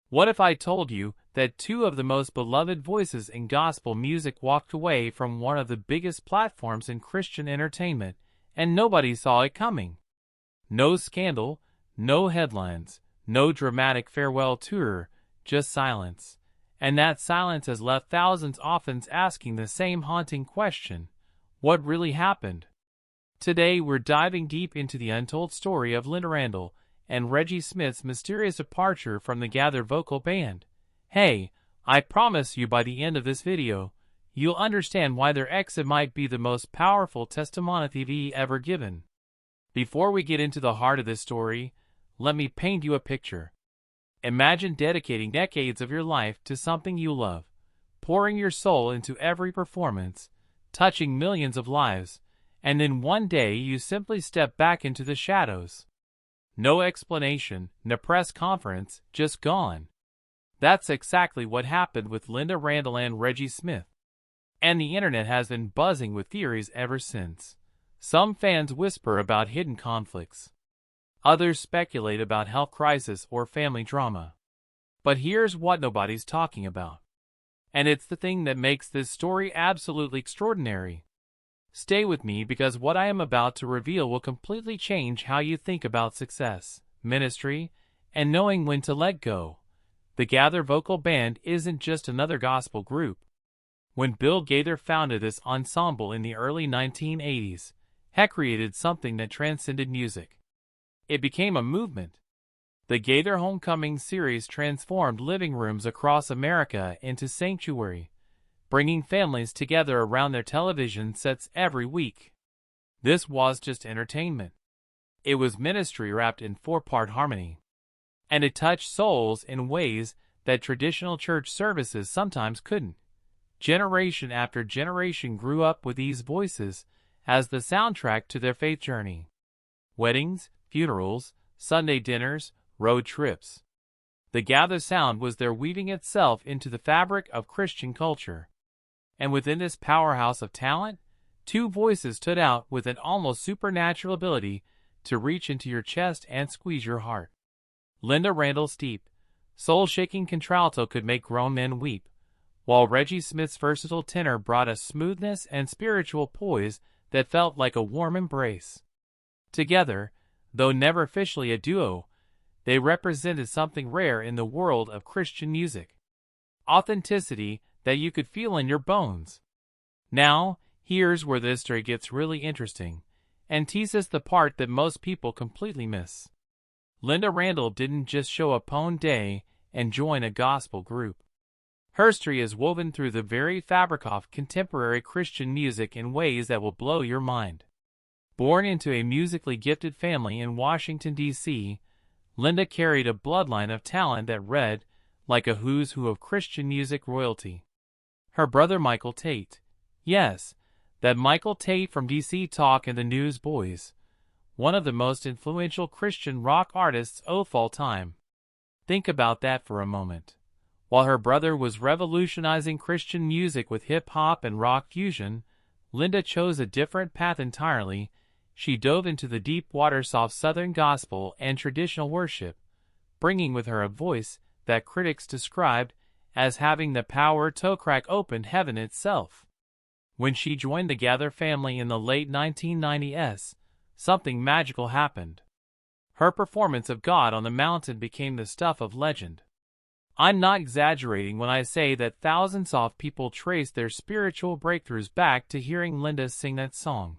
What if I told you that two of the most beloved voices in gospel music walked away from one of the biggest platforms in Christian entertainment, and nobody saw it coming? No scandal, no headlines, no dramatic farewell tour, just silence. And that silence has left thousands often asking the same haunting question: what really happened? Today we're diving deep into the untold story of Lynda and Reggie Smith's mysterious departure from the Gaither Vocal Band. Hey, I promise you by the end of this video, you'll understand why their exit might be the most powerful testimony TV ever given. Before we get into the heart of this story, let me paint you a picture. Imagine dedicating decades of your life to something you love, pouring your soul into every performance, touching millions of lives, and then one day you simply step back into the shadows. No explanation, no press conference, just gone. That's exactly what happened with Lynda and Reggie Smith. And the internet has been buzzing with theories ever since. Some fans whisper about hidden conflicts. Others speculate about health crisis or family drama. But here's what nobody's talking about. And it's the thing that makes this story absolutely extraordinary. Stay with me because what I am about to reveal will completely change how you think about success, ministry, and knowing when to let go. The Gaither Vocal Band isn't just another gospel group. When Bill Gaither founded this ensemble in the early 1980s, he created something that transcended music. It became a movement. The Gaither Homecoming series transformed living rooms across America into sanctuary, bringing families together around their television sets every week. This was just entertainment. It was ministry wrapped in four-part harmony. And it touched souls in ways that traditional church services sometimes couldn't. Generation after generation grew up with these voices as the soundtrack to their faith journey. Weddings, funerals, Sunday dinners, road trips. The Gaither sound was there, weaving itself into the fabric of Christian culture. And within this powerhouse of talent, two voices stood out with an almost supernatural ability to reach into your chest and squeeze your heart. Lynda's deep, soul-shaking contralto could make grown men weep, while Reggie Smith's versatile tenor brought a smoothness and spiritual poise that felt like a warm embrace. Together, though never officially a duo, they represented something rare in the world of Christian music: authenticity that you could feel in your bones. Now, here's where this story gets really interesting, and teases the part that most people completely miss. Lynda didn't just show up one day and join a gospel group. Her story is woven through the very fabric of contemporary Christian music in ways that will blow your mind. Born into a musically gifted family in Washington, D.C., Lynda carried a bloodline of talent that read like a who's who of Christian music royalty. Her brother Michael Tate, yes, that Michael Tate from DC Talk and the Newsboys, one of the most influential Christian rock artists of all time. Think about that for a moment. While her brother was revolutionizing Christian music with hip-hop and rock fusion, Lynda chose a different path entirely. She dove into the deep waters of Southern gospel and traditional worship, bringing with her a voice that critics described as having the power to crack open heaven itself. When she joined the Gaither family in the late 1990s, something magical happened. Her performance of God on the Mountain became the stuff of legend. I'm not exaggerating when I say that thousands of people trace their spiritual breakthroughs back to hearing Lynda sing that song.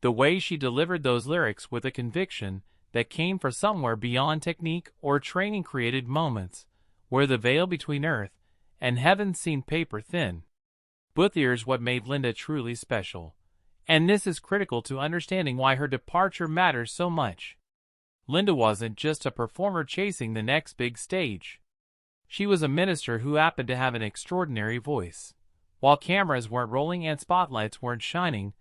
The way she delivered those lyrics with a conviction that came from somewhere beyond technique or training created moments where the veil between earth and heaven seemed paper thin. But here's what made Lynda truly special, and this is critical to understanding why her departure matters so much. Lynda wasn't just a performer chasing the next big stage. She was a minister who happened to have an extraordinary voice. While cameras weren't rolling and spotlights weren't shining,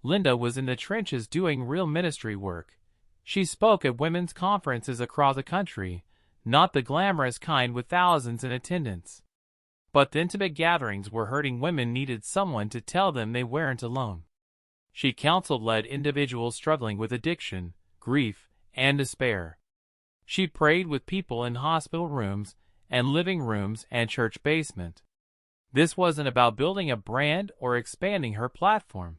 Lynda was in the trenches doing real ministry work. She spoke at women's conferences across the country, not the glamorous kind with thousands in attendance, but the intimate gatherings where hurting women needed someone to tell them they weren't alone. She counseled individuals struggling with addiction, grief, and despair. She prayed with people in hospital rooms and living rooms and church basement. This wasn't about building a brand or expanding her platform.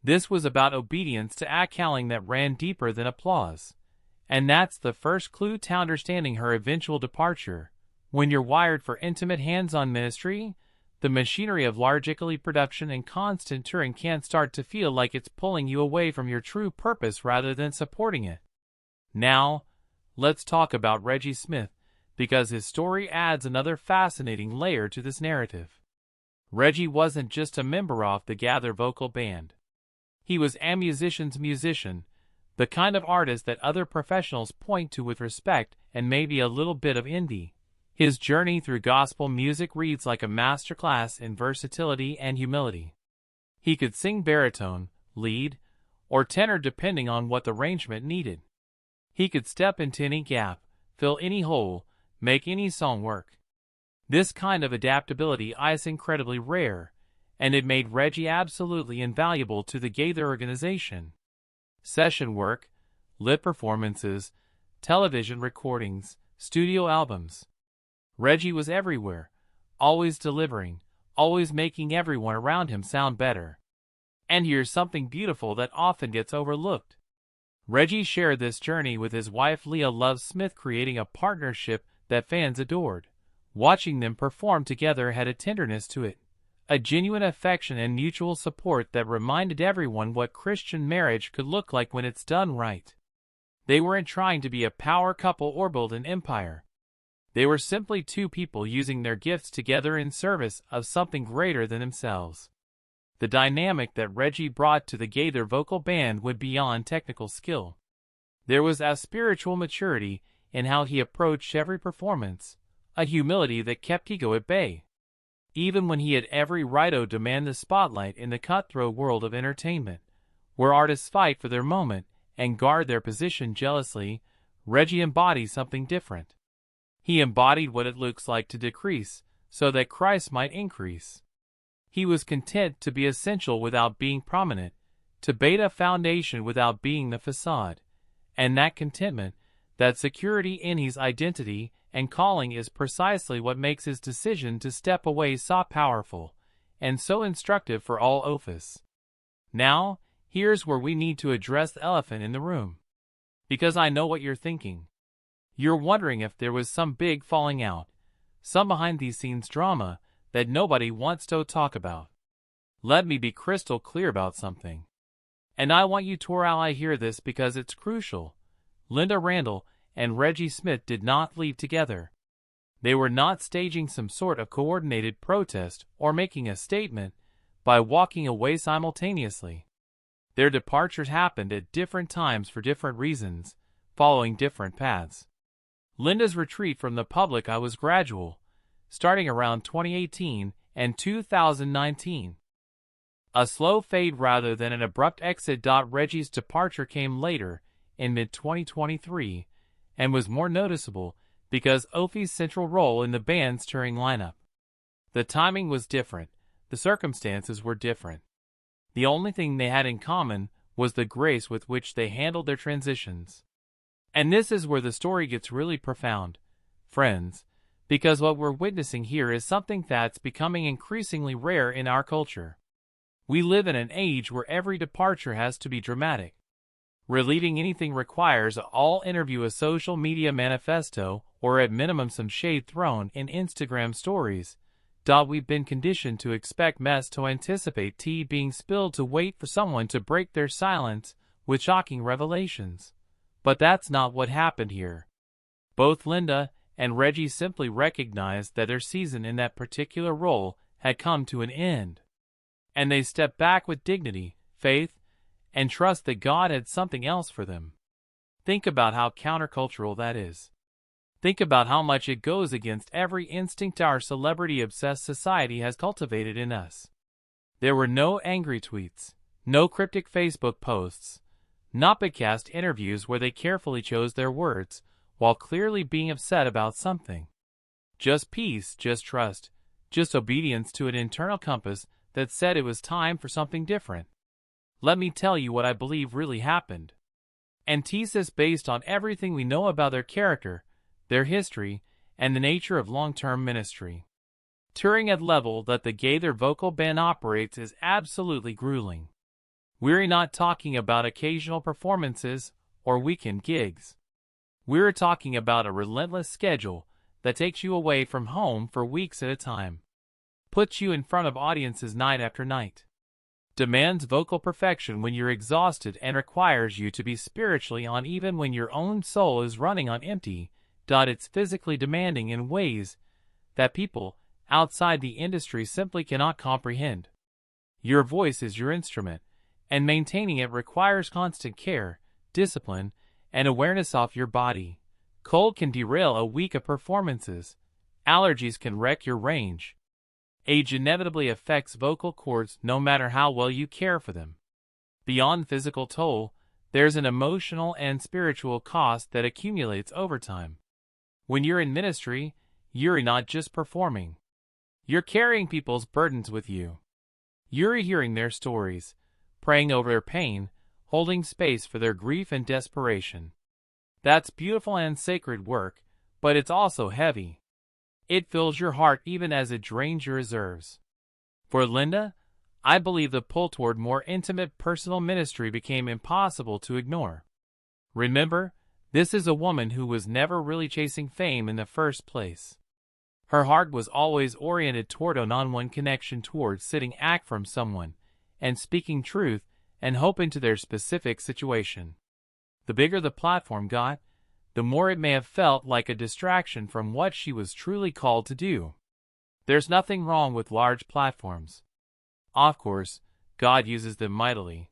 This was about obedience to a calling that ran deeper than applause. And that's the first clue to understanding her eventual departure. When you're wired for intimate hands-on ministry, the machinery of largely production and constant touring can start to feel like it's pulling you away from your true purpose rather than supporting it. Now, let's talk about Reggie Smith, because his story adds another fascinating layer to this narrative. Reggie wasn't just a member of the Gaither Vocal Band. He was a musician's musician, the kind of artist that other professionals point to with respect and maybe a little bit of envy. His journey through gospel music reads like a masterclass in versatility and humility. He could sing baritone, lead, or tenor depending on what the arrangement needed. He could step into any gap, fill any hole, make any song work. This kind of adaptability is incredibly rare, and it made Reggie absolutely invaluable to the Gaither organization. Session work, live performances, television recordings, studio albums. Reggie was everywhere, always delivering, always making everyone around him sound better. And here's something beautiful that often gets overlooked. Reggie shared this journey with his wife Leah Love Smith, creating a partnership that fans adored. Watching them perform together had a tenderness to it, a genuine affection and mutual support that reminded everyone what Christian marriage could look like when it's done right. They weren't trying to be a power couple or build an empire. They were simply two people using their gifts together in service of something greater than themselves. The dynamic that Reggie brought to the Gaither Vocal Band went beyond technical skill. There was a spiritual maturity in how he approached every performance, a humility that kept ego at bay. Even when he had every right to demand the spotlight in the cutthroat world of entertainment, where artists fight for their moment and guard their position jealously, Reggie embodied something different. He embodied what it looks like to decrease, so that Christ might increase. He was content to be essential without being prominent, to bait a foundation without being the facade. And that contentment, that security in his identity and calling is precisely what makes his decision to step away so powerful, and so instructive for all of us. Now, here's where we need to address the elephant in the room. Because I know what you're thinking. You're wondering if there was some big falling out, some behind-the-scenes drama that nobody wants to talk about. Let me be crystal clear about something. And I want you to hear this because it's crucial. Lynda Randall and Reggie Smith did not leave together. They were not staging some sort of coordinated protest or making a statement by walking away simultaneously. Their departures happened at different times for different reasons, following different paths. Lynda's retreat from the public eye was gradual, starting around 2018 and 2019. A slow fade rather than an abrupt exit. Reggie's departure came later, in mid-2023, and was more noticeable because Ophie's central role in the band's touring lineup. The timing was different, the circumstances were different. The only thing they had in common was the grace with which they handled their transitions. And this is where the story gets really profound, friends, because what we're witnessing here is something that's becoming increasingly rare in our culture. We live in an age where every departure has to be dramatic. Releasing anything requires all interview, a social media manifesto, or at minimum some shade thrown in Instagram stories. We've been conditioned to expect mess, to anticipate tea being spilled, to wait for someone to break their silence with shocking revelations. But that's not what happened here. Both Lynda and Reggie simply recognized that their season in that particular role had come to an end. And they stepped back with dignity, faith, and trust that God had something else for them. Think about how countercultural that is. Think about how much it goes against every instinct our celebrity-obsessed society has cultivated in us. There were no angry tweets, no cryptic Facebook posts, not podcast interviews where they carefully chose their words, while clearly being upset about something. Just peace, just trust, just obedience to an internal compass that said it was time for something different. Let me tell you what I believe really happened. And tease this based on everything we know about their character, their history, and the nature of long-term ministry. Touring at level that the Gaither Vocal Band operates is absolutely grueling. We're not talking about occasional performances or weekend gigs. We're talking about a relentless schedule that takes you away from home for weeks at a time, puts you in front of audiences night after night, demands vocal perfection when you're exhausted, and requires you to be spiritually on even when your own soul is running on empty. It's physically demanding in ways that people outside the industry simply cannot comprehend. Your voice is your instrument, and maintaining it requires constant care, discipline, and awareness of your body. Cold can derail a week of performances. Allergies can wreck your range. Age inevitably affects vocal cords no matter how well you care for them. Beyond physical toll, there's an emotional and spiritual cost that accumulates over time. When you're in ministry, you're not just performing. You're carrying people's burdens with you. You're hearing their stories, praying over their pain, holding space for their grief and desperation. That's beautiful and sacred work, but it's also heavy. It fills your heart even as it drains your reserves. For Lynda, I believe the pull toward more intimate personal ministry became impossible to ignore. Remember, this is a woman who was never really chasing fame in the first place. Her heart was always oriented toward a one-on-one connection, towards sitting act from someone and speaking truth and hope into their specific situation. The bigger the platform got, the more it may have felt like a distraction from what she was truly called to do. There's nothing wrong with large platforms. Of course, God uses them mightily.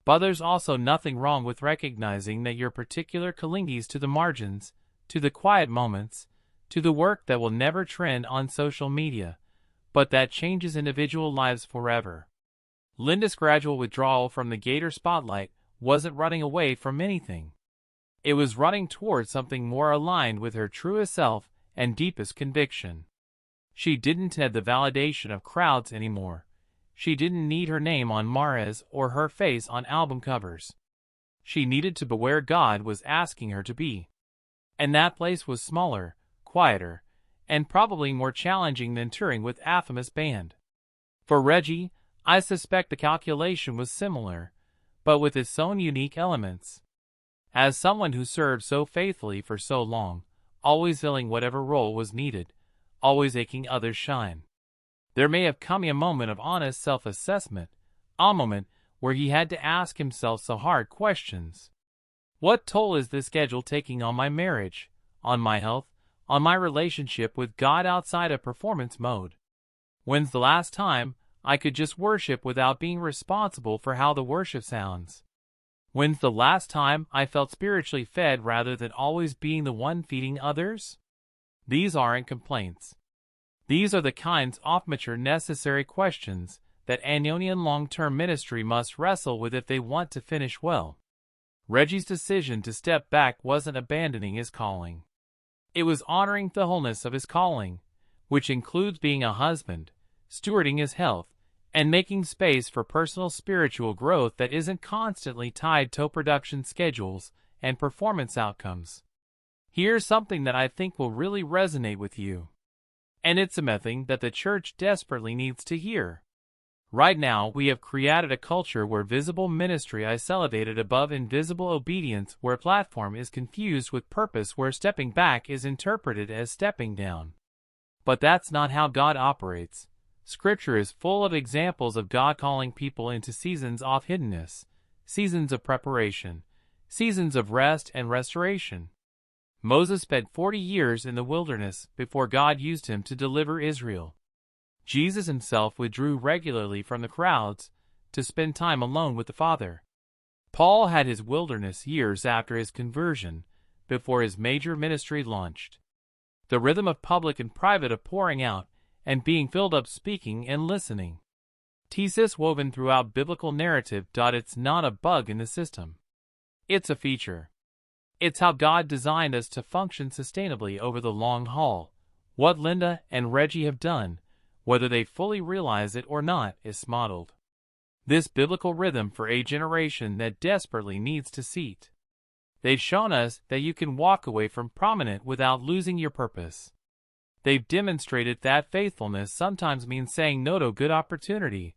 But there's also nothing wrong with recognizing that your particular callings to the margins, to the quiet moments, to the work that will never trend on social media, but that changes individual lives forever. Lynda's gradual withdrawal from the Gaither spotlight wasn't running away from anything. It was running towards something more aligned with her truest self and deepest conviction. She didn't need the validation of crowds anymore. She didn't need her name on Mares or her face on album covers. She needed to be where God was asking her to be. And that place was smaller, quieter, and probably more challenging than touring with Athamas Band. For Reggie, I suspect the calculation was similar, but with its own unique elements. As someone who served so faithfully for so long, always filling whatever role was needed, always making others shine, there may have come a moment of honest self-assessment, a moment where he had to ask himself some hard questions. What toll is this schedule taking on my marriage, on my health, on my relationship with God outside of performance mode? When's the last time I could just worship without being responsible for how the worship sounds? When's the last time I felt spiritually fed rather than always being the one feeding others? These aren't complaints. These are the kinds of mature necessary questions that Ionian long-term ministry must wrestle with if they want to finish well. Reggie's decision to step back wasn't abandoning his calling. It was honoring the wholeness of his calling, which includes being a husband, stewarding his health, and making space for personal spiritual growth that isn't constantly tied to production schedules and performance outcomes. Here's something that I think will really resonate with you. And it's something that the church desperately needs to hear. Right now, we have created a culture where visible ministry is elevated above invisible obedience, where platform is confused with purpose, where stepping back is interpreted as stepping down. But that's not how God operates. Scripture is full of examples of God calling people into seasons of hiddenness, seasons of preparation, seasons of rest and restoration. Moses spent 40 years in the wilderness before God used him to deliver Israel. Jesus himself withdrew regularly from the crowds to spend time alone with the Father. Paul had his wilderness years after his conversion, before his major ministry launched. The rhythm of public and private, of pouring out and being filled up, speaking and listening. Thesis woven throughout biblical narrative. It's not a bug in the system. It's a feature. It's how God designed us to function sustainably over the long haul. What Lynda and Reggie have done, whether they fully realize it or not, is modeled this biblical rhythm for a generation that desperately needs to seat. They've shown us that you can walk away from prominent without losing your purpose. They've demonstrated that faithfulness sometimes means saying no to a good opportunity,